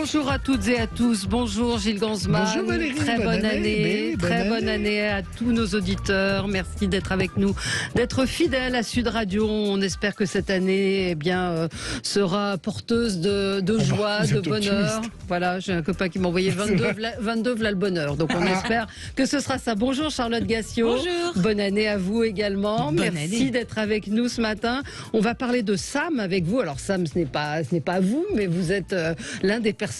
Bonjour à toutes et à tous. Bonjour Gilles Gansman. Bonjour Valérie. Très bonne année. Très bonne année à tous nos auditeurs. Merci d'être avec nous, d'être fidèles à Sud Radio. On espère que cette année, sera porteuse de joie, de bonheur. Optimiste. Voilà, j'ai un copain qui m'a envoyé 22 v'là le bonheur. Donc on espère que ce sera ça. Bonjour Charlotte Gassiot. Bonjour. Bonne année à vous également. Merci d'être avec nous ce matin. On va parler de Sam avec vous. Alors Sam, ce n'est pas vous, mais vous êtes l'un des personnages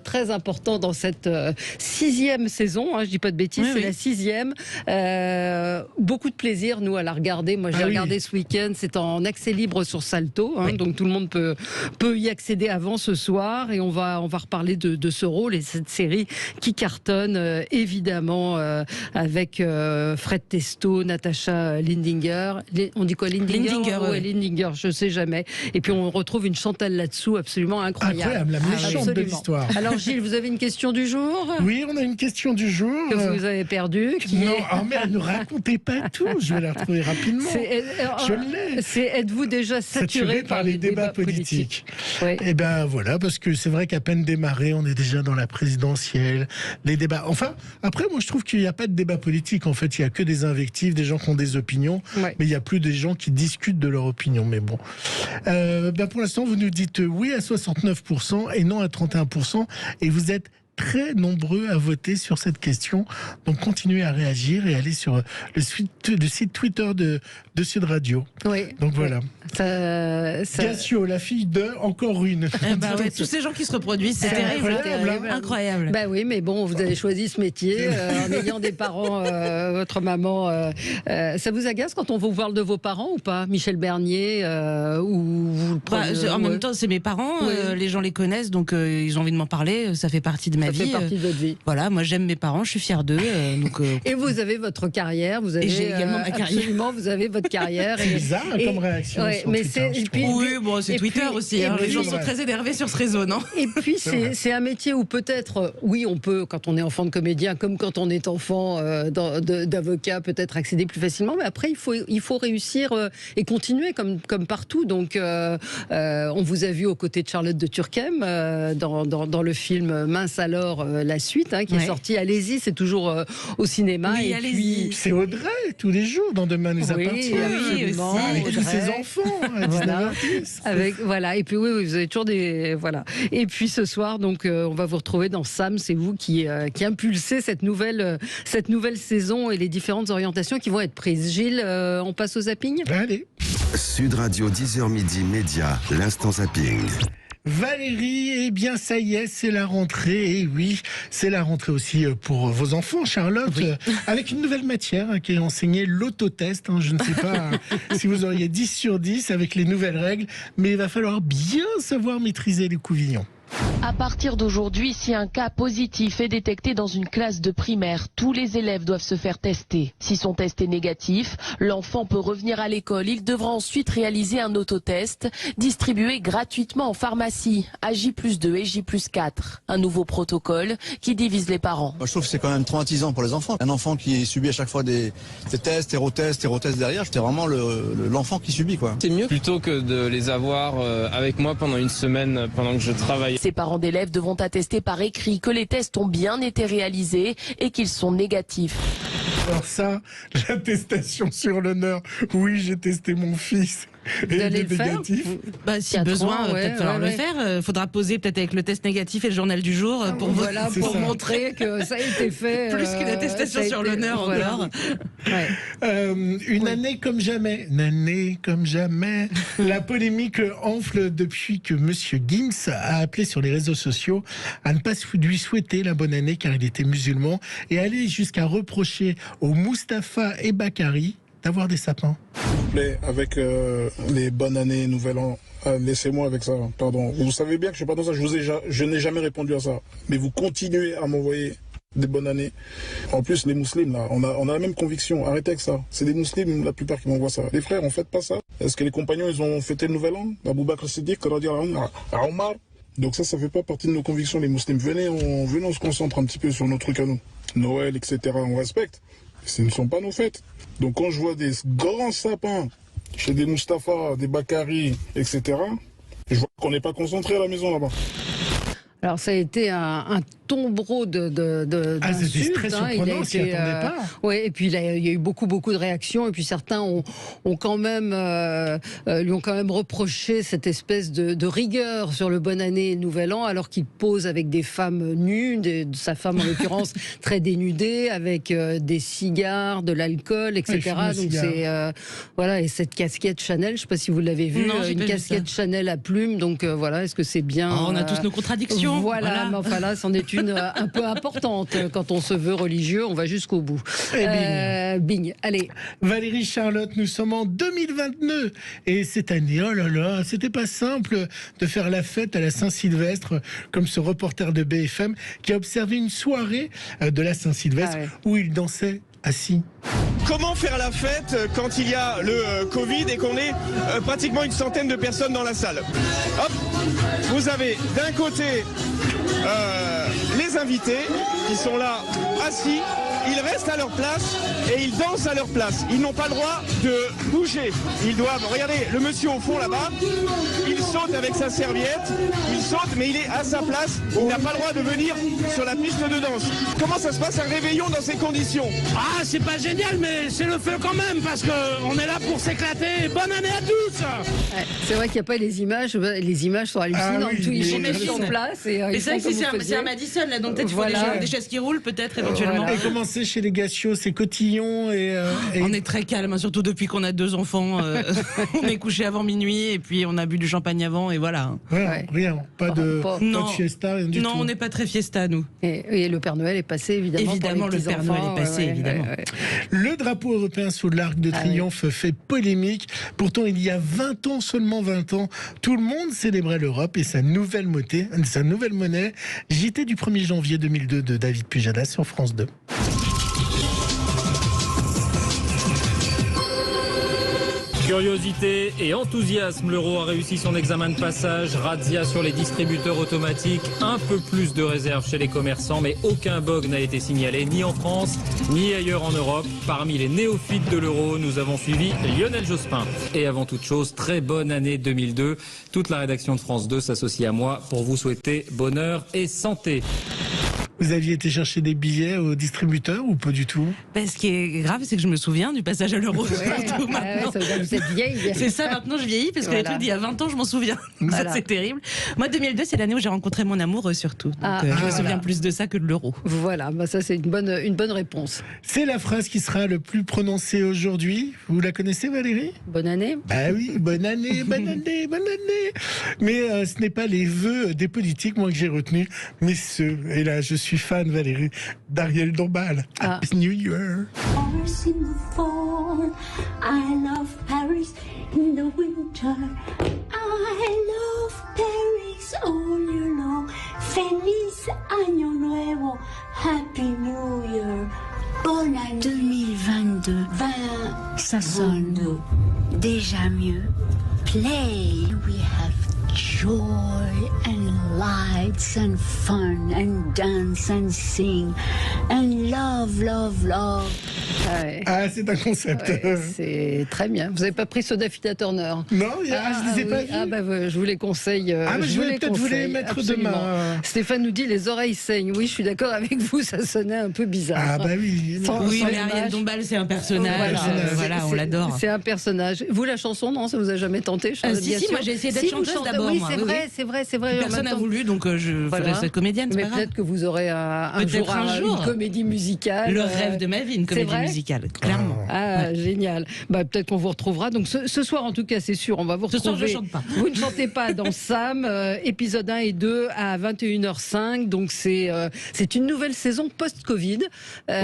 très importants dans cette 6e saison. Je dis pas de bêtises, c'est la 6e. Beaucoup de plaisir, nous, à la regarder. Moi, j'ai regardé ce week-end. C'est en accès libre sur Salto, donc tout le monde peut y accéder avant ce soir. Et on va reparler de ce rôle et cette série qui cartonne, évidemment, avec Fred Testo, Natasha Lindinger. On dit quoi, Lindinger? Ouais, Lindinger, je sais jamais. Et puis on retrouve une Chantal là-dessous absolument incroyable. La méchante de l'histoire. Alors Gilles, vous avez une question du jour? Oui, on a une question du jour. Que vous avez perdue. Mais ne racontez pas tout. Je vais la retrouver rapidement. Je l'ai. C'est êtes-vous déjà saturé par les débats politiques? Oui. Eh ben voilà, parce que c'est vrai qu'à peine démarré, on est déjà dans la présidentielle, les débats. Enfin, après, moi je trouve qu'il n'y a pas de débat politique. En fait, il n'y a que des invectives, des gens qui ont des opinions, mais il n'y a plus des gens qui discutent de leur opinion. Mais bon, pour l'instant, vous nous dites oui à 69% et non à 31%, et vous êtes très nombreux à voter sur cette question. Donc continuez à réagir et allez sur le site Twitter de Sud Radio. Oui. Donc voilà. Gassiot, la fille de encore une. Tous ces gens qui se reproduisent, c'est terrible. Incroyable. Bah oui, mais bon, vous avez choisi ce métier en ayant des parents, votre maman. Ça vous agace quand on vous parle de vos parents ou pas? Michel Bernier ou vous en même temps, c'est mes parents. Les gens les connaissent, donc ils ont envie de m'en parler. Ça fait partie de ma vie. Ça fait partie de votre vie. Voilà, moi j'aime mes parents, je suis fière d'eux. Et vous avez votre carrière, vous avez j'ai également ma carrière. Absolument, vous avez votre carrière. C'est bizarre comme réaction. Mais c'est c'est Twitter aussi. Les gens sont très énervés sur ce réseau, non? Et puis c'est un métier où peut-être, on peut, quand on est enfant de comédien, comme quand on est enfant d'avocat, peut-être accéder plus facilement. Mais après, il faut réussir et continuer comme partout. Donc, on vous a vu aux côtés de Charlotte de Turckheim dans le film Mince alors, la suite, qui est sortie. Allez-y, c'est toujours au cinéma. Oui, et puis c'est Audrey tous les jours dans Demain nous appartient. Avec tous ses enfants. Voilà. Et puis vous avez toujours des Et puis ce soir, donc, on va vous retrouver dans Sam. C'est vous qui impulsez cette nouvelle saison et les différentes orientations qui vont être prises. Gilles, on passe au zapping. Allez. Sud Radio 10h midi média, l'instant zapping. Valérie, ça y est, c'est la rentrée. Et oui, c'est la rentrée aussi pour vos enfants, Charlotte, avec une nouvelle matière qui est enseignée, l'autotest. Je ne sais pas si vous auriez 10 sur 10 avec les nouvelles règles, mais il va falloir bien savoir maîtriser les couvillons. À partir d'aujourd'hui, si un cas positif est détecté dans une classe de primaire, tous les élèves doivent se faire tester. Si son test est négatif, l'enfant peut revenir à l'école. Il devra ensuite réaliser un autotest distribué gratuitement en pharmacie à J+2 et J+4. Un nouveau protocole qui divise les parents. Moi, je trouve que c'est quand même traumatisant pour les enfants. Un enfant qui subit à chaque fois des tests, hérotests derrière, c'était vraiment l'enfant qui subit, quoi. C'est mieux plutôt que de les avoir avec moi pendant une semaine pendant que je travaille. Ces parents d'élèves devront attester par écrit que les tests ont bien été réalisés et qu'ils sont négatifs. Alors ça, l'attestation sur l'honneur, oui, j'ai testé mon fils. Vous allez le faire? Si besoin, peut-être falloir le faire. Faudra poser peut-être avec le test négatif et le journal du jour pour montrer que ça a été fait. Plus qu'une attestation sur l'honneur encore. Une année comme jamais. Une année comme jamais. La polémique enfle depuis que Monsieur Gims a appelé sur les réseaux sociaux à ne pas lui souhaiter la bonne année car il était musulman et aller jusqu'à reprocher aux Mustapha et Bakary d'avoir des sapins. Mais avec les bonnes années, nouvel an, laissez-moi avec ça, pardon. Vous savez bien que je ne suis pas dans ça, je n'ai jamais répondu à ça. Mais vous continuez à m'envoyer des bonnes années. En plus, les musulmans, là, on a la même conviction. Arrêtez avec ça. C'est des musulmans, la plupart, qui m'envoient ça. Les frères, on ne fête pas ça. Est-ce que les compagnons, ils ont fêté le nouvel an? Abou Bakr Siddiq, à Omar. Donc ça fait pas partie de nos convictions, les musulmans. Venez, on se concentre un petit peu sur nos trucs à nous. Noël, etc., on respecte. Ce ne sont pas nos fêtes. Donc quand je vois des grands sapins chez des Mustapha, des Bakary, etc., je vois qu'on n'est pas concentré à la maison là-bas. Alors ça a été un tombereau c'était très surprenant, s'y attendait pas. Ouais, et puis il y a eu beaucoup de réactions, et puis certains ont quand même lui ont quand même reproché cette espèce de rigueur sur le bonne année et le nouvel an, alors qu'il pose avec des femmes nues, sa femme en l'occurrence très dénudée, avec des cigares, de l'alcool, etc. Donc c'est voilà, et cette casquette Chanel, je ne sais pas si vous l'avez vue, une casquette Chanel à plumes, donc voilà, est-ce que c'est bien on a tous nos contradictions. Voilà, mais enfin là, c'en est une un peu importante. Quand on se veut religieux, on va jusqu'au bout. Bing. Allez. Valérie Charlotte, nous sommes en 2022 et cette année, oh là là, c'était pas simple de faire la fête à la Saint-Sylvestre, comme ce reporter de BFM qui a observé une soirée de la Saint-Sylvestre où il dansait assis. Comment faire la fête quand il y a le Covid et qu'on est pratiquement une centaine de personnes dans la salle? Hop, vous avez d'un côté les invités qui sont là assis, ils restent à leur place et ils dansent à leur place. Ils n'ont pas le droit de bouger. Ils doivent, regardez, le monsieur au fond là-bas, il saute avec sa serviette, il saute mais il est à sa place, il n'a pas le droit de venir sur la piste de danse. Comment ça se passe un réveillon dans ces conditions? Ah, c'est pas génial, mais c'est le feu quand même, parce qu'on est là pour s'éclater. Bonne année à tous. C'est vrai qu'il n'y a pas les images sont hallucinantes. Ils mettent sur place. Et c'est vrai que c'est un Madison, là, donc peut-être il faut des chaises qui roulent, peut-être, éventuellement. Et comment c'est chez les Gaccio, c'est cotillon et On est très calme, surtout depuis qu'on a 2 enfants. On est couché avant minuit et puis on a bu du champagne avant et voilà. Rien, pas de fiesta, rien du tout. Non, on n'est pas très fiesta, nous. Et le Père Noël est passé, évidemment. Évidemment, le Père Noël est passé, évidemment. Le drapeau européen sous l'Arc de Triomphe fait polémique. Pourtant, il y a 20 ans, seulement 20 ans, tout le monde célébrait l'Europe et sa nouvelle monnaie. JT du 1er janvier 2002 de David Pujadas sur France 2. Curiosité et enthousiasme, l'euro a réussi son examen de passage. Razzia sur les distributeurs automatiques, un peu plus de réserves chez les commerçants, mais aucun bug n'a été signalé, ni en France, ni ailleurs en Europe. Parmi les néophytes de l'euro, nous avons suivi Lionel Jospin. Et avant toute chose, très bonne année 2002. Toute la rédaction de France 2 s'associe à moi pour vous souhaiter bonheur et santé. Vous aviez été chercher des billets au distributeur ou pas du tout? Ce qui est grave, c'est que je me souviens du passage à l'euro. Vous êtes vieille. C'est ça, maintenant je vieillis, parce que les trucs d'il y a 20 ans, je m'en souviens. Ça, c'est terrible. Moi, 2002, c'est l'année où j'ai rencontré mon amour, surtout. Donc, je me souviens plus de ça que de l'euro. Voilà, ça c'est une bonne réponse. C'est la phrase qui sera le plus prononcée aujourd'hui. Vous la connaissez, Valérie? Bonne année. Ah oui, bonne année, bonne année, bonne année. Mais ce n'est pas les vœux des politiques, moi, que j'ai retenus, mais ceux, et là, je suis fan, Valérie, d'Ariel Dombal. Happy New Year. Paris in the fall, I love Paris in the winter. I love Paris all year long. Feliz Año Nuevo, Happy New Year. Bonne année 2022. Ça sonne déjà mieux. Play, we have joy and lights and fun and dance and sing and love, love, love. C'est un concept. C'est très bien. Vous n'avez pas pris Soda Phila Turner? Non, je ne les ai pas vus. Je vous les conseille. Je vais peut-être vous les mettre absolument. demain. Stéphane nous dit les oreilles saignent. Oui, je suis d'accord avec vous, ça sonnait un peu bizarre. Oui. Mais Ariel Dombal, c'est un personnage. Voilà, on l'adore. C'est un personnage. Vous, la chanson, non, ça vous a jamais tenté? Si, moi j'ai essayé d'être chanteuse d'abord. Oui, c'est vrai. Personne n'a voulu, donc je ferai cette comédienne. Mais peut-être que vous aurez un jour une comédie musicale. Le rêve de ma vie, une comédie musicale, clairement. Génial. Génial. Peut-être qu'on vous retrouvera. Donc ce soir, en tout cas, c'est sûr, on va vous retrouver. Ce soir, je chante pas. Vous ne chantez pas dans Sam, épisode 1 et 2 à 21h05. Donc c'est une nouvelle saison post-Covid. Oui.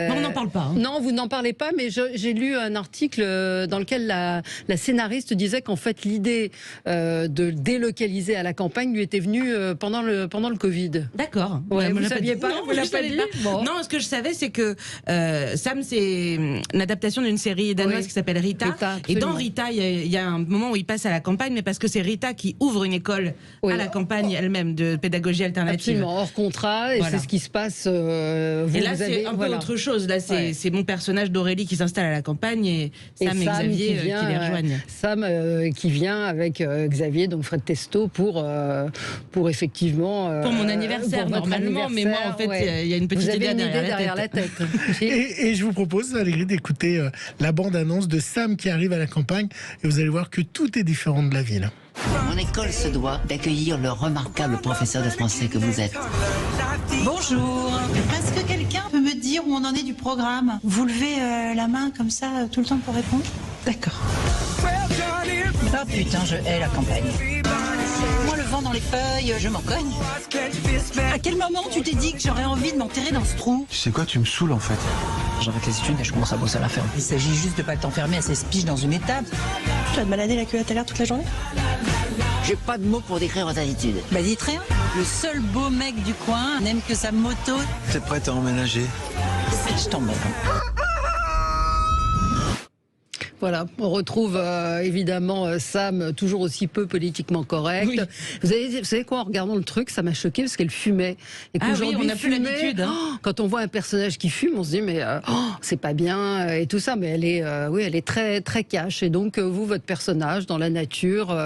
Non, on n'en parle pas. Non, vous n'en parlez pas, mais j'ai lu un article dans lequel la scénariste disait qu'en fait l'idée de délocaliser à la campagne lui était venue pendant le Covid. D'accord. Ouais, vous ne saviez pas? Non, vous ne saviez pas. Bon. Non, ce que je savais, c'est que Sam, c'est une adaptation d'une série danoise qui s'appelle Rita. Et dans Rita, il y a un moment où il passe à la campagne, mais parce que c'est Rita qui ouvre une école à la campagne elle-même de pédagogie alternative. Absolument, hors contrat, et c'est ce qui se passe. Et là, c'est un peu autre chose. Là, c'est mon personnage d'Aurélie qui s'installe à la campagne et Sam et Xavier qui les rejoignent. Sam qui vient avec Xavier, donc Fred Testo, pour pour effectivement... pour mon anniversaire, normalement, mais moi, en fait, il y a une petite idée derrière la tête. Et je vous propose, Valérie, d'écouter la bande-annonce de Sam qui arrive à la campagne, et vous allez voir que tout est différent de la ville. Mon école se doit d'accueillir le remarquable professeur de français que vous êtes. Bonjour. Est-ce que quelqu'un peut me dire où on en est du programme? Vous levez la main comme ça tout le temps pour répondre? D'accord. Ah putain, je hais la campagne. Moi, le vent dans les feuilles, je m'en cogne. À quel moment tu t'es dit que j'aurais envie de m'enterrer dans ce trou? Tu sais quoi, tu me saoules en fait. J'arrête les études et je commence à bosser à la ferme. Il s'agit juste de pas t'enfermer à 16 piges dans une étape. Tu vas te balader la queue à ta l'air toute la journée? J'ai pas de mots pour décrire votre attitude. Bah dites rien. Le seul beau mec du coin n'aime que sa moto. T'es prête à emménager? Je t'emmène. Voilà, on retrouve évidemment Sam toujours aussi peu politiquement correct. Oui. Vous savez quoi, en regardant le truc, ça m'a choqué parce qu'elle fumait. Et oui, on n'a plus l'habitude. Quand on voit un personnage qui fume, on se dit mais c'est pas bien et tout ça. Mais elle est très très cash. Et donc vous, votre personnage dans la nature,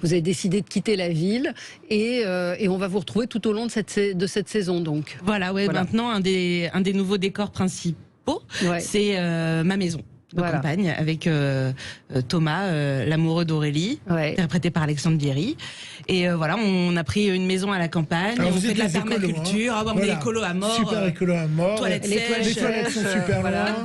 vous avez décidé de quitter la ville et on va vous retrouver tout au long de cette saison. Donc voilà. Maintenant un des nouveaux décors principaux, c'est ma maison de campagne avec Thomas, l'amoureux d'Aurélie, interprété par Alexandre Bierry. Et voilà, on a pris une maison à la campagne, on fait de la permaculture, on est écolo à mort. Super écolo à mort. Toilettes sèches. Les toilettes sont super loin.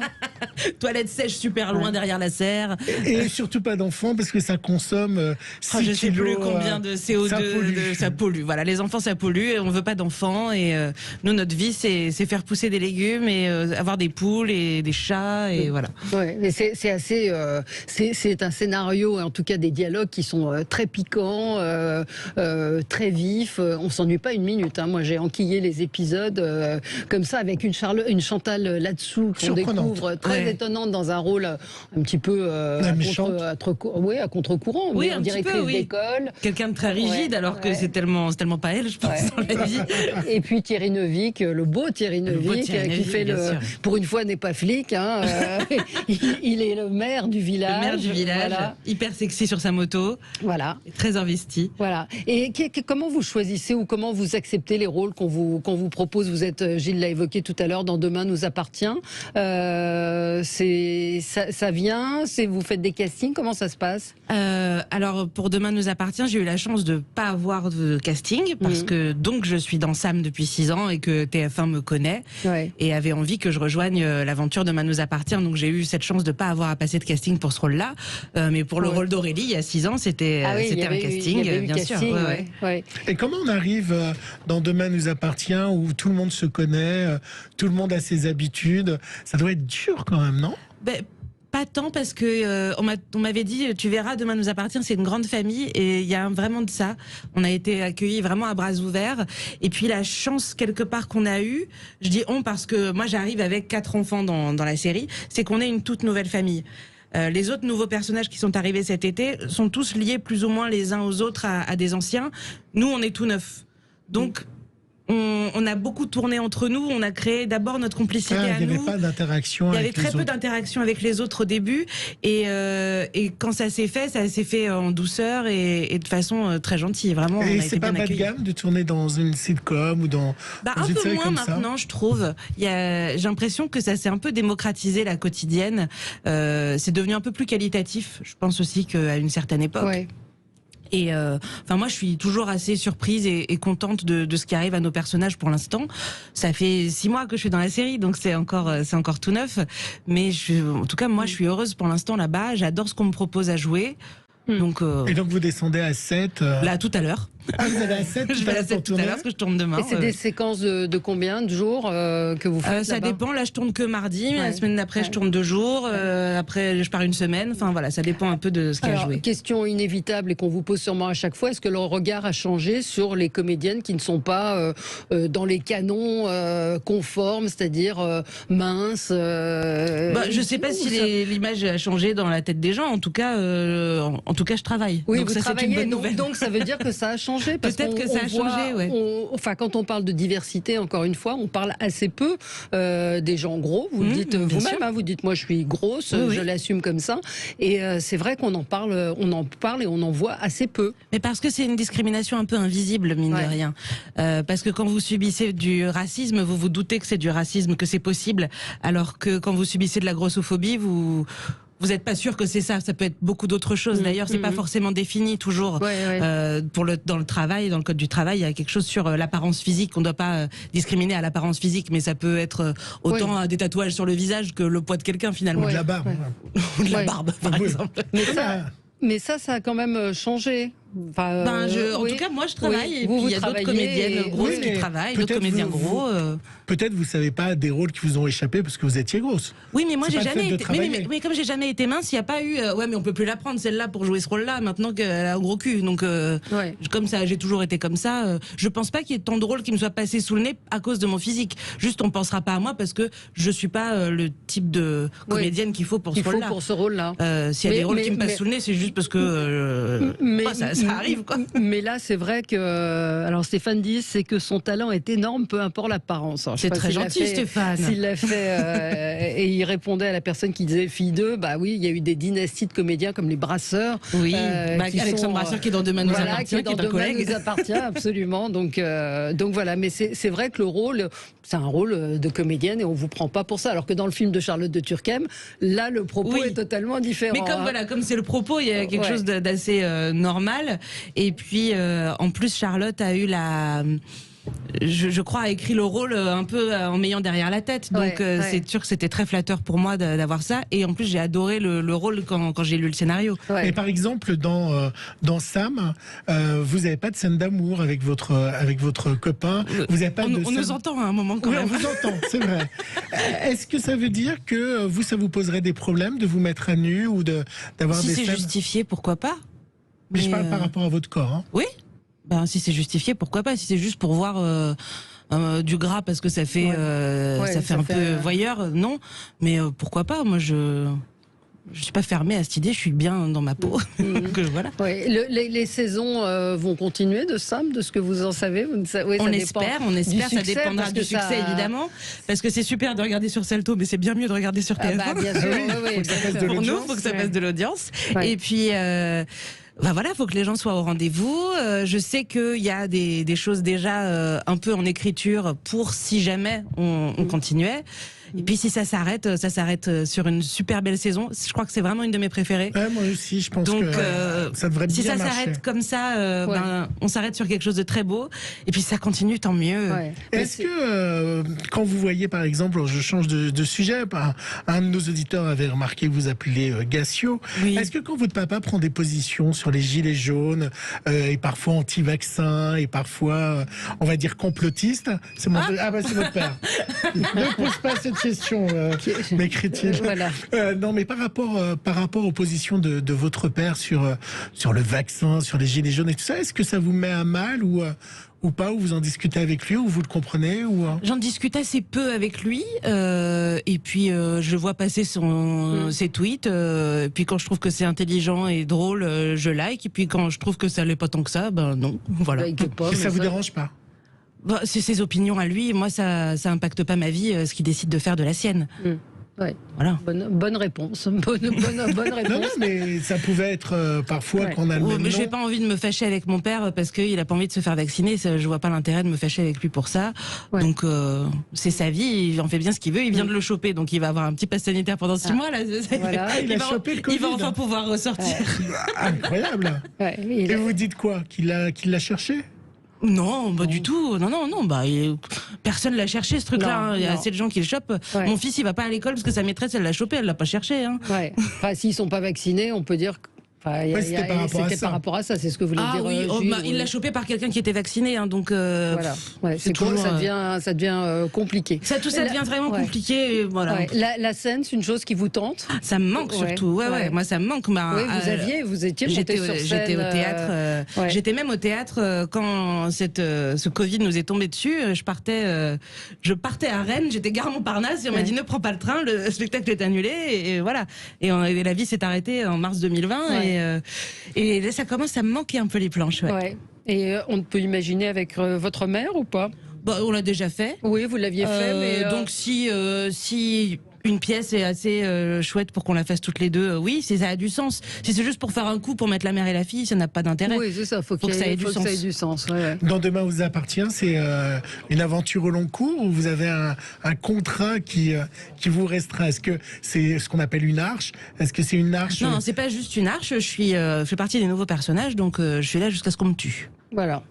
Toilettes sèches super loin derrière la serre. Et surtout pas d'enfants parce que ça consomme 6 je sais kilos, plus combien de CO2 ça pollue. Voilà, les enfants ça pollue et on veut pas d'enfants. Et nous, notre vie, c'est faire pousser des légumes et avoir des poules et des chats et voilà. Mais c'est assez, c'est un scénario, en tout cas des dialogues qui sont très piquants, très vifs. On s'ennuie pas une minute. Moi, j'ai enquillé les épisodes comme ça avec une Chantal là-dessous qu'on découvre très étonnante dans un rôle un petit peu à contre-courant. Oui, on dirait que d'école. Quelqu'un de très rigide, alors que c'est tellement pas elle, je pense, dans la vie. Et puis Thierry Neuvik, le beau Thierry Neuvik, qui fait pour une fois n'est pas flic. Il est le maire du village. Le maire du village, hyper sexy sur sa moto. Voilà. Très investi. Voilà. Et comment vous choisissez ou comment vous acceptez les rôles qu'on vous propose? Vous êtes, Gilles l'a évoqué tout à l'heure, dans Demain nous appartient. Ça vient, vous faites des castings, comment ça se passe? Alors pour Demain nous appartient, j'ai eu la chance de pas avoir de casting parce que donc je suis dans Sam depuis 6 ans et que TF1 me connaît et avait envie que je rejoigne l'aventure Demain nous appartient. Donc j'ai eu cette chance de pas avoir à passer de casting pour ce rôle-là, mais pour le rôle d'Aurélie il y a 6 ans, c'était un casting, bien sûr. Et comment on arrive dans Demain nous appartient où tout le monde se connaît, tout le monde a ses habitudes? Ça doit être dur quand même, non? Pas tant parce que on m'avait dit tu verras Demain nous appartient, c'est une grande famille et il y a vraiment de ça. On a été accueillis vraiment à bras ouverts et puis la chance quelque part qu'on a eue, je dis on parce que moi j'arrive avec 4 enfants dans la série, c'est qu'on est une toute nouvelle famille. Les autres nouveaux personnages qui sont arrivés cet été sont tous liés plus ou moins les uns aux autres à des anciens. Nous on est tout neufs. Donc on a beaucoup tourné entre nous, on a créé d'abord notre complicité à nous. Il n'y avait pas d'interaction avec les autres. Il y avait très peu d'interaction avec les autres au début et quand ça s'est fait en douceur et de façon très gentille, vraiment. Et c'est pas bas de gamme de tourner dans une sitcom ou dans une série comme ça? Un peu moins maintenant, je trouve. J'ai l'impression que ça s'est un peu démocratisé la quotidienne. C'est devenu un peu plus qualitatif, je pense aussi qu'à une certaine époque. Ouais. Et moi, je suis toujours assez surprise et contente de ce qui arrive à nos personnages pour l'instant. Ça fait 6 mois que je suis dans la série, donc c'est encore tout neuf. Mais en tout cas, moi, je suis heureuse pour l'instant là-bas. J'adore ce qu'on me propose à jouer. Donc, et donc vous descendez à 7 Là, tout à l'heure. Ah, vous allez à 7 Je vais à 7 tout à l'heure parce que je tourne demain. Et c'est des séquences de combien de jours que vous faites? Ça dépend. Là, je tourne que mardi. La semaine d'après, je tourne 2 jours. Après, je pars une semaine. Enfin, voilà, ça dépend un peu de ce qu'il y a à jouer. Question inévitable et qu'on vous pose sûrement à chaque fois. Est-ce que le regard a changé sur les comédiennes qui ne sont pas dans les canons conformes, c'est-à-dire minces je sais pas si l'image a changé dans la tête des gens. En tout cas, je travaille. Oui, donc vous ça, travaillez. C'est une bonne nouvelle. Donc, ça veut dire que ça a changé. changé parce peut-être que ça a changé. Ouais. Enfin, quand on parle de diversité, encore une fois, on parle assez peu des gens gros. Vous le dites vous-même. Hein, vous dites moi je suis grosse, je l'assume comme ça. Et c'est vrai qu'on en parle et on en voit assez peu. Mais parce que c'est une discrimination un peu invisible, mine de rien. Parce que quand vous subissez du racisme, vous vous doutez que c'est du racisme, que c'est possible, alors que quand vous subissez de la grossophobie, vous n'êtes pas sûr que c'est ça. Ça peut être beaucoup d'autres choses. D'ailleurs, c'est pas forcément défini toujours. Dans le travail, dans le code du travail, il y a quelque chose sur l'apparence physique. On ne doit pas discriminer à l'apparence physique, mais ça peut être autant des tatouages sur le visage que le poids de quelqu'un finalement. Ou de la barbe. Ou de la barbe, par exemple. Mais ça a quand même changé. Enfin, en tout cas, moi, je travaille. Et puis, il y a d'autres comédiennes grosses qui travaillent, d'autres comédiens gros. Peut-être vous savez pas des rôles qui vous ont échappé parce que vous étiez grosse. Oui, mais moi, j'ai jamais été. Mais comme j'ai jamais été mince, il n'y a pas eu. Ouais, mais on peut plus la prendre celle-là pour jouer ce rôle-là. Maintenant qu'elle a un gros cul, donc comme ça, j'ai toujours été comme ça. Je pense pas qu'il y ait tant de rôles qui me soient passés sous le nez à cause de mon physique. Juste, on pensera pas à moi parce que je suis pas le type de comédienne qu'il faut pour ce rôle-là. Pour ce rôle-là. S'il y a des rôles qui me passent sous le nez, c'est juste parce que ça arrive, quoi. Mais là, c'est vrai que alors Stéphane dit, c'est que son talent est énorme, peu importe l'apparence. C'est très gentil, Stéphane. S'il l'a fait et il répondait à la personne qui disait fille 2, bah oui, il y a eu des dynasties de comédiens comme les Brasseurs. Oui, Alexandre Brasseur qui est dans Demain nous appartient, qui est un collègue. Nous appartient, absolument. Donc voilà, mais c'est vrai que le rôle, c'est un rôle de comédienne et on vous prend pas pour ça. Alors que dans le film de Charlotte de Turckheim, là, le propos est totalement différent. Mais comme c'est le propos, il y a quelque chose d'assez normal. Et puis, en plus, Charlotte a eu je crois, a écrit le rôle un peu en m'ayant derrière la tête. Donc, c'est sûr que c'était très flatteur pour moi d'avoir ça. Et en plus, j'ai adoré le rôle quand j'ai lu le scénario. Et par exemple, dans Sam, vous n'avez pas de scène d'amour avec votre copain. Vous avez pas on nous entend à un moment quand même. On vous entend, c'est vrai. Est-ce que ça veut dire que ça vous poserait des problèmes de vous mettre à nu ou d'avoir des scènes... Si c'est justifié, pourquoi pas? Mais je parle par rapport à votre corps. Hein. Oui. Si c'est justifié, pourquoi pas? Si c'est juste pour voir du gras parce que ça fait un peu voyeur, non. Mais pourquoi pas? Moi, je suis pas fermée à cette idée. Je suis bien dans ma peau. Donc, voilà. Les saisons vont continuer de Sam, de ce que vous en savez. On espère. Ça dépendra du succès, évidemment, parce que c'est super de regarder sur Salto, mais c'est bien mieux de regarder sur TF1. Bien sûr, pour nous, faut que ça fasse de l'audience. Et puis. Voilà, faut que les gens soient au rendez-vous. Je sais qu'il y a des choses déjà un peu en écriture pour si jamais on continuait. Et puis si ça s'arrête sur une super belle saison. Je crois que c'est vraiment une de mes préférées. Moi aussi, je pense que ça devrait bien marcher. Si ça s'arrête comme ça, on s'arrête sur quelque chose de très beau. Et puis ça continue, tant mieux. Est-ce que quand vous voyez, par exemple, je change de sujet, un de nos auditeurs avait remarqué que vous appelez Gassio. Est-ce que quand votre papa prend des positions sur les gilets jaunes et parfois anti-vaccins et parfois, on va dire, complotiste, c'est c'est votre père. Ne pose pas cette question, m'écrit-il. Voilà. Non, mais par rapport aux positions de votre père sur le vaccin, sur les gilets jaunes et tout ça, est-ce que ça vous met à mal ou pas, ou vous en discutez avec lui, ou vous le comprenez J'en discute assez peu avec lui, et puis je vois passer ses tweets, puis quand je trouve que c'est intelligent et drôle, je like, et puis quand je trouve que ça l'est pas tant que ça, non, voilà. Et ça vous dérange pas? C'est ses opinions à lui, moi ça impacte pas ma vie, ce qu'il décide de faire de la sienne. Ouais. Voilà. Bonne réponse. Bonne réponse. Non, mais ça pouvait être parfois qu'on a le même mais nom. j'ai pas envie de me fâcher avec mon père parce qu'il a pas envie de se faire vacciner. Je vois pas l'intérêt de me fâcher avec lui pour ça. Donc c'est sa vie, il en fait bien ce qu'il veut. Il vient de le choper, donc il va avoir un petit pass sanitaire pendant 6 mois là. Voilà, il va enfin pouvoir ressortir. Incroyable. Et vous dites quoi? Qu'il l'a cherché? Non, du tout. Non. Personne l'a cherché ce truc-là. Il y a assez de gens qui le chopent. Mon fils, il va pas à l'école parce que sa maîtresse, elle l'a chopé, elle l'a pas cherché. Enfin, s'ils sont pas vaccinés, on peut dire. C'était par rapport à ça, c'est ce que vous voulez dire. Il l'a chopé par quelqu'un qui était vacciné, donc. Voilà. C'est toujours, ça devient compliqué. Tout ça devient vraiment compliqué. Voilà. La scène, c'est une chose qui vous tente. Ça me manque surtout. Moi, ça me manque. Vous étiez monté sur scène. J'étais au théâtre. J'étais même au théâtre quand ce Covid nous est tombé dessus. Je partais à Rennes. J'étais gare Montparnasse et on m'a dit ne prends pas le train. Le spectacle est annulé et voilà. Et la vie s'est arrêtée en mars 2020. Et là, ça commence à me manquer un peu les planches. Et on peut imaginer avec votre mère ou pas? On l'a déjà fait. Oui, vous l'aviez fait. Mais donc si une pièce est assez chouette pour qu'on la fasse toutes les deux, oui, ça a du sens. Si c'est juste pour faire un coup, pour mettre la mère et la fille, ça n'a pas d'intérêt. Oui, c'est ça, faut que ça ait du sens. Ouais. Dans Demain vous appartient, c'est une aventure au long cours ou vous avez un contrat qui vous restreint? Est-ce que c'est ce qu'on appelle une arche? Est-ce que c'est une arche? Non, c'est pas juste une arche, je fais partie des nouveaux personnages, donc je suis là jusqu'à ce qu'on me tue. Voilà.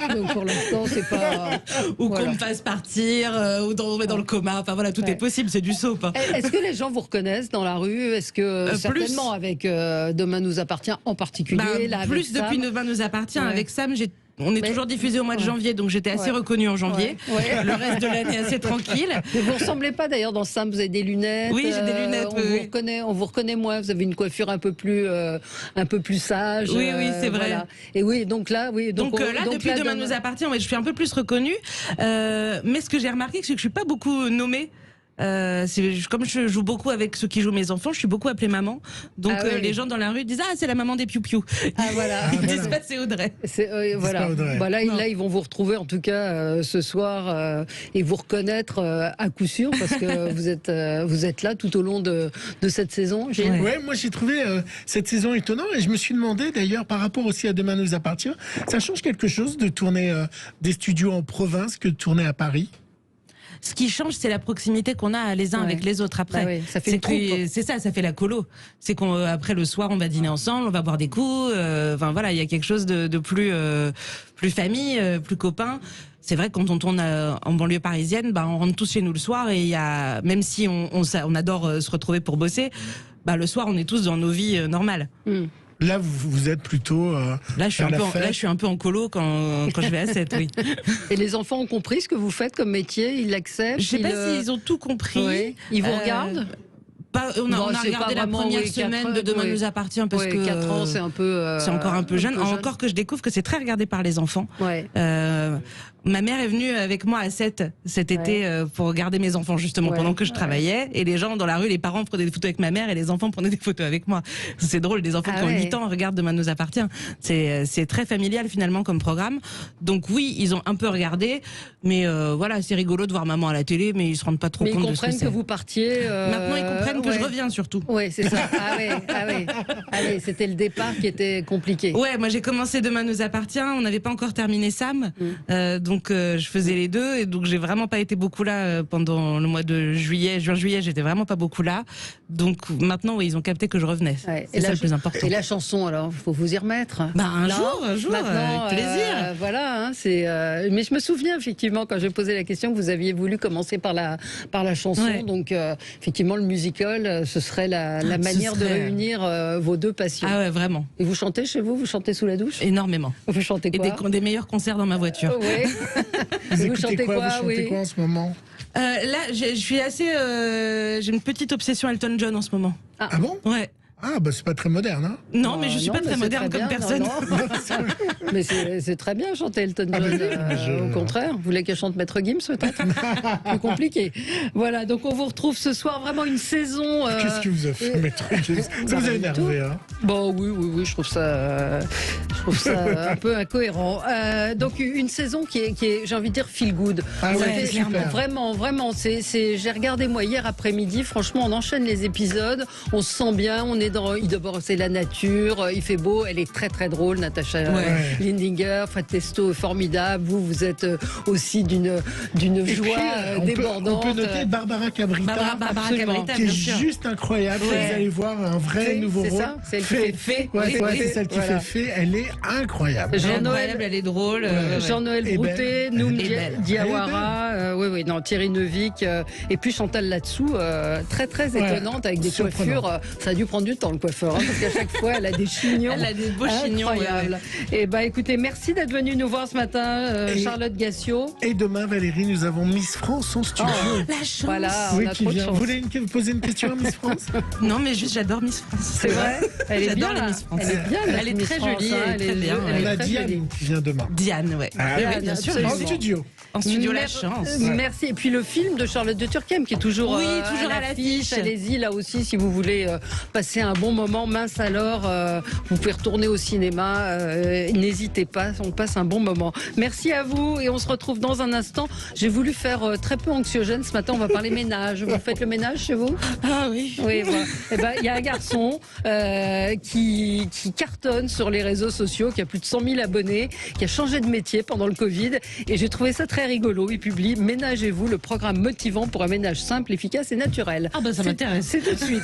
Donc pour l'instant, c'est pas. Ou qu'on me fasse partir, ou on met dans le coma. Enfin voilà, tout est possible, c'est du soap. Est-ce que les gens vous reconnaissent dans la rue? Est-ce que certainement avec Demain nous appartient en particulier plus depuis Demain nous appartient. Avec Sam, on est toujours diffusé au mois de janvier, donc j'étais assez reconnue en janvier. Le reste de l'année assez tranquille. Mais vous ressemblez pas d'ailleurs dans Sam, vous avez des lunettes. Oui, j'ai des lunettes. On vous reconnaît moins. Vous avez une coiffure un peu plus sage. Oui, c'est vrai. Voilà. Et oui, donc là, depuis Demain nous appartient, je suis un peu plus reconnue. Mais ce que j'ai remarqué, c'est que je suis pas beaucoup nommée. Comme je joue beaucoup avec ceux qui jouent mes enfants, je suis beaucoup appelée maman. Donc les gens dans la rue disent c'est la maman des piou-piou. Voilà. Ils disent pas c'est Audrey. Voilà. Là ils vont vous retrouver en tout cas ce soir et vous reconnaître à coup sûr parce que vous êtes là tout au long de cette saison. Ouais, moi j'ai trouvé cette saison étonnante et je me suis demandé d'ailleurs par rapport aussi à Demain nous appartient, ça change quelque chose de tourner des studios en province que de tourner à Paris? Ce qui change, c'est la proximité qu'on a les uns avec les autres après. Ça fait c'est ça fait la colo. C'est qu'après le soir, on va dîner ensemble, on va boire des coups. Enfin voilà, il y a quelque chose de plus famille, plus copain. C'est vrai que quand on tourne en banlieue parisienne, on rentre tous chez nous le soir et même si on adore se retrouver pour bosser, le soir on est tous dans nos vies normales. Là, vous êtes plutôt. Là, je suis un peu en colo quand je vais à 7, oui. Et les enfants ont compris ce que vous faites comme métier? Ils l'acceptent? Je sais pas s'ils ont tout compris. Oui. Ils vous regardent? On a regardé la première semaine de Demain nous appartient parce que 4 ans, c'est un peu. C'est encore un peu jeune. Encore que je découvre que c'est très regardé par les enfants. Ma mère est venue avec moi à 7 cet été pour regarder mes enfants justement pendant que je travaillais et les gens dans la rue, les parents prenaient des photos avec ma mère et les enfants prenaient des photos avec moi. C'est drôle, des enfants qui ont 8 ans regardent Demain nous appartient. C'est très familial finalement comme programme. Donc oui, ils ont un peu regardé, mais voilà, c'est rigolo de voir maman à la télé, mais ils se rendent pas trop compte de ce que c'est. Ils comprennent que vous partiez. Maintenant, ils comprennent que je reviens surtout. Oui, c'est ça. C'était le départ qui était compliqué. Ouais, moi j'ai commencé Demain nous appartient, on n'avait pas encore terminé Sam, donc je faisais les deux et donc j'ai vraiment pas été beaucoup là pendant le mois de juin-juillet, j'étais vraiment pas beaucoup là. Donc maintenant, ils ont capté que je revenais. C'est ça le plus important. Et la chanson, alors, faut vous y remettre. Un jour, maintenant, avec plaisir. Voilà, mais je me souviens effectivement quand j'ai posé la question que vous aviez voulu commencer par la chanson. Donc effectivement, le musical, ce serait la manière de réunir vos deux passions. Ah ouais, vraiment. Et vous chantez chez vous? Vous chantez sous la douche? Énormément. Vous chantez quoi? Et des meilleurs concerts dans ma voiture. Oui. Vous chantez quoi? Vous chantez quoi en ce moment? Là, je suis assez. J'ai une petite obsession Elton John en ce moment. Ah bon? Ouais. Ah, c'est pas très moderne, hein? Non, mais je suis pas très moderne comme personne. Non. Mais c'est très bien chanter Elton John. Au contraire, vous voulez qu'elle chante Maître Gims peut-être? Plus compliqué. Voilà, donc on vous retrouve ce soir, vraiment une saison. Qu'est-ce que vous avez fait, Maître Gims? Ça vous a énervé, hein? Bon, oui, je trouve ça un peu incohérent. Donc une saison qui est, j'ai envie de dire, feel good. Vraiment, j'ai regardé moi hier après-midi. Franchement, on enchaîne les épisodes, on se sent bien, on est d'abord c'est la nature, il fait beau, elle est très très drôle, Natacha Lindinger, Fred Testo est formidable, vous êtes aussi d'une joie débordante. On peut noter Barbara Cabrita, qui est juste incroyable. Vous allez voir un vrai nouveau rôle. C'est celle qui fait c'est celle qui fait Fée, elle est incroyable. Elle est drôle. Jean-Noël Broutet, Noum Diawara, Thierry Neuvik, et puis Chantal Latsou, très très étonnante avec des coiffures. Ça a dû prendre du temps le coiffeur, parce qu'à chaque fois elle a des chignons. Elle a des beaux chignons. Et écoutez, merci d'être venu nous voir ce matin, Charlotte Gassio. Et demain, Valérie, nous avons Miss France en studio. La chance. Voilà, on a trop de chance. Vous voulez poser une question à Miss France? Non, mais juste j'adore Miss France. C'est vrai. J'adore les Miss France. Elle est bien. Elle est très jolie. Elle est très bien. On a Diane qui vient demain. Diane, oui, bien sûr. En studio. En studio, la chance. Merci. Et puis le film de Charlotte de Turckheim qui est toujours à l'affiche. Allez-y là aussi si vous voulez passer un bon moment. Mince alors, vous pouvez retourner au cinéma. N'hésitez pas, on passe un bon moment. Merci à vous et on se retrouve dans un instant. J'ai voulu faire très peu anxiogène ce matin. On va parler ménage. Vous faites le ménage chez vous? Ah oui. Oui, voilà. Eh ben, il y a un garçon qui cartonne sur les réseaux sociaux, qui a plus de 100 000 abonnés, qui a changé de métier pendant le Covid. Et j'ai trouvé ça très rigolo. Il publie Ménagez-vous, le programme motivant pour un ménage simple, efficace et naturel. Ah ben ça m'intéresse. C'est tout de suite.